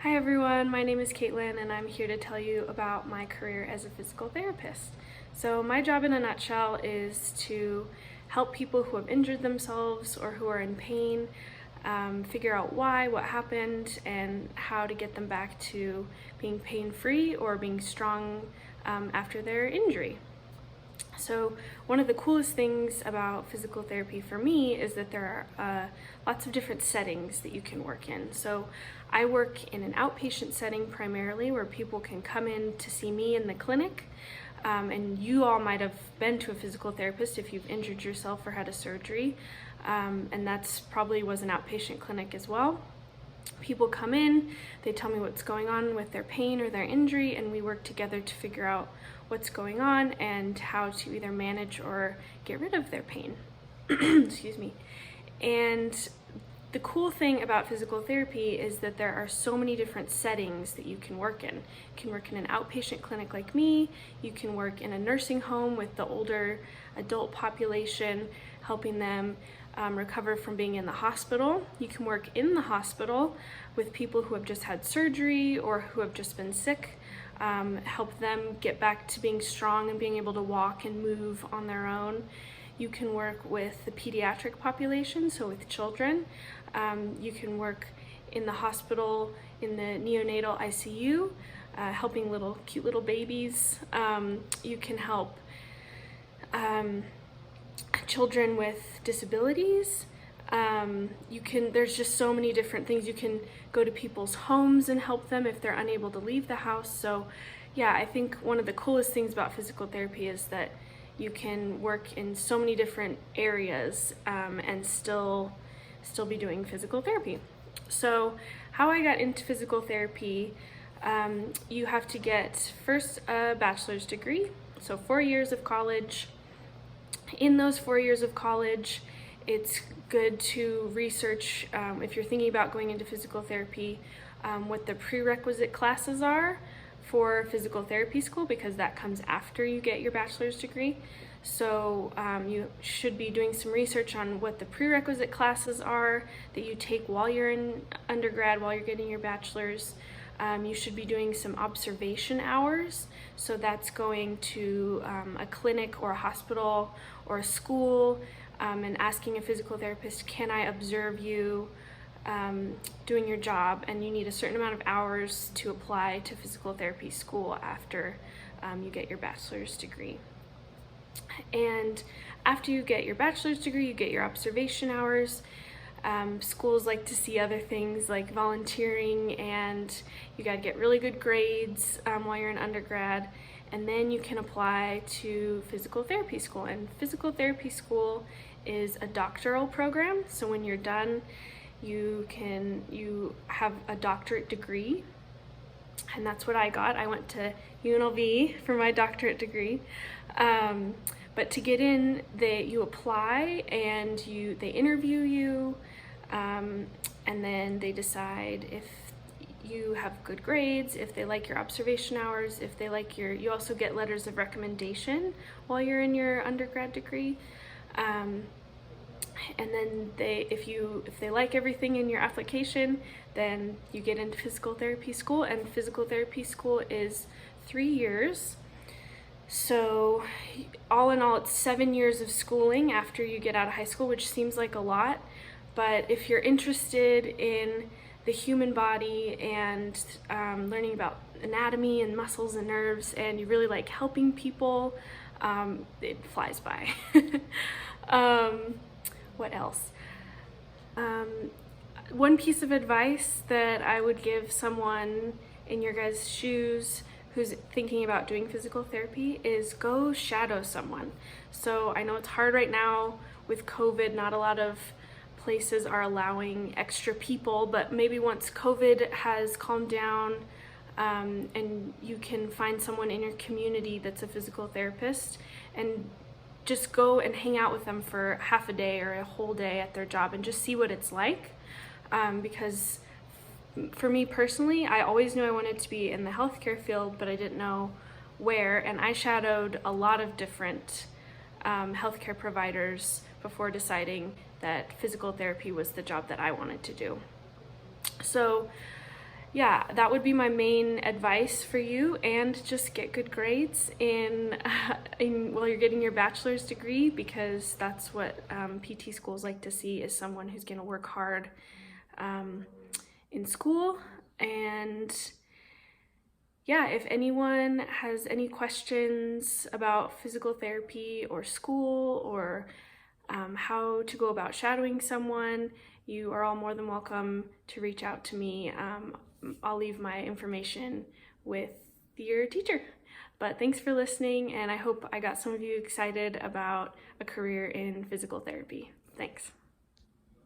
Hi everyone, my name is Caitlin and I'm here to tell you about my career as a physical therapist. So my job in a nutshell is to help people who have injured themselves or who are in pain figure out why, what happened, and how to get them back to being pain-free or being strong after their injury. So one of the coolest things about physical therapy for me is that there are lots of different settings that you can work in. So I work in an outpatient setting primarily where people can come in to see me in the clinic. And you all might have been to a physical therapist if you've injured yourself or had a surgery. And that's probably was an outpatient clinic as well. People come in, they tell me what's going on with their pain or their injury, and we work together to figure out what's going on and how to either manage or get rid of their pain. Excuse me. And the cool thing about physical therapy is that there are so many different settings that you can work in. You can work in an outpatient clinic like me, you can work in a nursing home with the older adult population, helping them recover from being in the hospital. You can work in the hospital with people who have just had surgery or who have just been sick, help them get back to being strong and being able to walk and move on their own. You can work with the pediatric population, so with children. You can work in the hospital in the neonatal ICU, helping cute little babies. You can help children with disabilities. There's just so many different things. You can go to people's homes and help them if they're unable to leave the house. So yeah, I think one of the coolest things about physical therapy is that you can work in so many different areas and still be doing physical therapy. So how I got into physical therapy, you have to get first a bachelor's degree, so 4 years of college. In those 4 years of college, it's good to research, if you're thinking about going into physical therapy, what the prerequisite classes are for physical therapy school, because that comes after you get your bachelor's degree. So you should be doing some research on what the prerequisite classes are that you take while you're in undergrad, while you're getting your bachelor's. You should be doing some observation hours. So that's going to a clinic or a hospital or a school and asking a physical therapist, can I observe you doing your job? And you need a certain amount of hours to apply to physical therapy school after you get your bachelor's degree. And after you get your bachelor's degree, you get your observation hours. Schools like to see other things like volunteering, and you got to get really good grades while you're in undergrad, and then you can apply to physical therapy school. And physical therapy school is a doctoral program, so when you're done you have a doctorate degree, and that's what I got. I went to UNLV for my doctorate degree. But to get in, you apply and they interview you, and then they decide if you have good grades, if they like your observation hours, if they like you also get letters of recommendation while you're in your undergrad degree. And then if they like everything in your application, then you get into physical therapy school, and physical therapy school is 3 years. So all in all, it's 7 years of schooling after you get out of high school, which seems like a lot, but if you're interested in the human body and learning about anatomy and muscles and nerves, and you really like helping people, it flies by. What else? One piece of advice that I would give someone in your guys' shoes who's thinking about doing physical therapy is go shadow someone. So I know it's hard right now with COVID, not a lot of places are allowing extra people, but maybe once COVID has calmed down and you can find someone in your community that's a physical therapist, and just go and hang out with them for half a day or a whole day at their job and just see what it's like. Because for me personally, I always knew I wanted to be in the healthcare field, but I didn't know where, and I shadowed a lot of different healthcare providers before deciding that physical therapy was the job that I wanted to do. So yeah, that would be my main advice for you, and just get good grades while you're getting your bachelor's degree, because that's what PT schools like to see, is someone who's going to work hard in school. And yeah, if anyone has any questions about physical therapy or school, or how to go about shadowing someone, you are all more than welcome to reach out to me. I'll leave my information with your teacher. But thanks for listening, and I hope I got some of you excited about a career in physical therapy. Thanks.